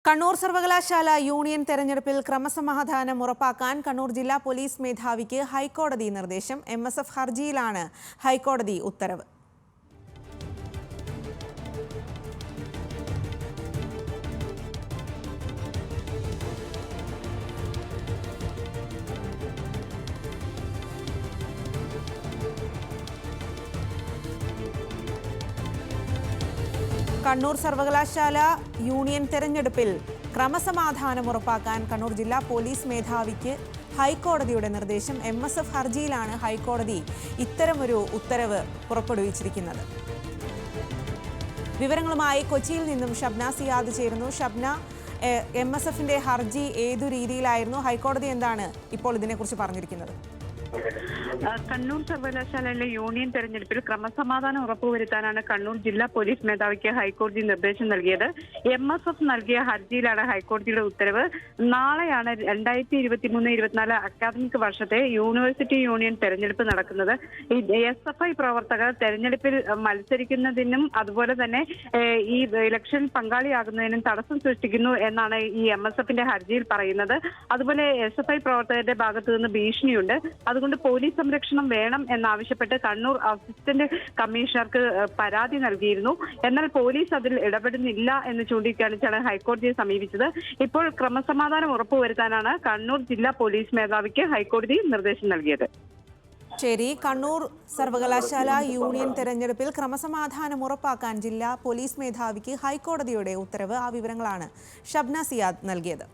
കണ്ണൂർ സർവകലാശാല യൂണിയൻ തെരഞ്ഞെടുപ്പിൽ ക്രമസമാധാനം ഉറപ്പാക്കാൻ കണ്ണൂർ ജില്ലാ പോലീസ് മേധാവിക്ക് ഹൈക്കോടതി നിർദ്ദേശം. MSF ഹർജിയിലാണ് ഹൈക്കോടതി ഉത്തരവ്. കണ്ണൂർ സർവകലാശാല യൂണിയൻ തെരഞ്ഞെടുപ്പിൽ ക്രമസമാധാനം ഉറപ്പാക്കാൻ കണ്ണൂർ ജില്ലാ പോലീസ് മേധാവിക്ക് ഹൈക്കോടതിയുടെ നിർദ്ദേശം. MSF ഹർജിയിലാണ് ഹൈക്കോടതി ഇത്തരമൊരു ഉത്തരവ് പുറപ്പെടുവിച്ചിരിക്കുന്നത്. വിവരങ്ങളുമായി കൊച്ചിയിൽ നിന്നും ഷബ്ന സിയാദ് ചേരുന്നു. ഷബ്ന, MSFന്റെ ഹർജി ഏതു രീതിയിലായിരുന്നു? ഹൈക്കോടതി എന്താണ് ഇപ്പോൾ ഇതിനെക്കുറിച്ച് പറഞ്ഞിരിക്കുന്നത്? കണ്ണൂർ സർവകലാശാലയിലെ യൂണിയൻ തെരഞ്ഞെടുപ്പിൽ ക്രമസമാധാനം ഉറപ്പുവരുത്താനാണ് കണ്ണൂർ ജില്ലാ പോലീസ് മേധാവിക്ക് ഹൈക്കോടതി നിർദ്ദേശം നൽകിയത്. MSF നൽകിയ ഹർജിയിലാണ് ഹൈക്കോടതിയുടെ ഉത്തരവ്. നാളെയാണ് 2023-24 അക്കാദമിക് വർഷത്തെ യൂണിവേഴ്സിറ്റി യൂണിയൻ തെരഞ്ഞെടുപ്പ് നടക്കുന്നത്. SFI പ്രവർത്തകർ തെരഞ്ഞെടുപ്പിൽ മത്സരിക്കുന്നതിനും അതുപോലെ തന്നെ ഈ ഇലക്ഷൻ പങ്കാളിയാകുന്നതിനും തടസ്സം സൃഷ്ടിക്കുന്നു എന്നാണ് ഈ MSFന്റെ ഹർജിയിൽ പറയുന്നത്. അതുപോലെ SFI പ്രവർത്തകരുടെ ഭാഗത്തു നിന്ന് ഭീഷണിയുണ്ട്. അതുകൊണ്ട് പോലീസ് സംരക്ഷണം വേണം എന്നാവശ്യപ്പെട്ട് കണ്ണൂർ അസിസ്റ്റന്റ് കമ്മീഷണർക്ക് പരാതി നൽകിയിരുന്നു. എന്നാൽ പോലീസ് അതിൽ ഇടപെടുന്നില്ല എന്ന് ചൂണ്ടിക്കാണിച്ചാണ് ഹൈക്കോടതിയെ സമീപിച്ചത്. ഇപ്പോൾ ക്രമസമാധാനം ഉറപ്പുവരുത്താനാണ് കണ്ണൂർ ജില്ലാ പോലീസ് മേധാവിക്ക് ഹൈക്കോടതി നിർദ്ദേശം നൽകിയത്. ശരി, കണ്ണൂർ സർവകലാശാല യൂണിയൻ തെരഞ്ഞെടുപ്പിൽ ക്രമസമാധാനം ഉറപ്പാക്കാൻ ജില്ലാ പോലീസ് മേധാവിക്ക് ഹൈക്കോടതിയുടെ ഉത്തരവ്. ആ വിവരങ്ങളാണ് ഷബ്ന സിയാദ് നൽകിയത്.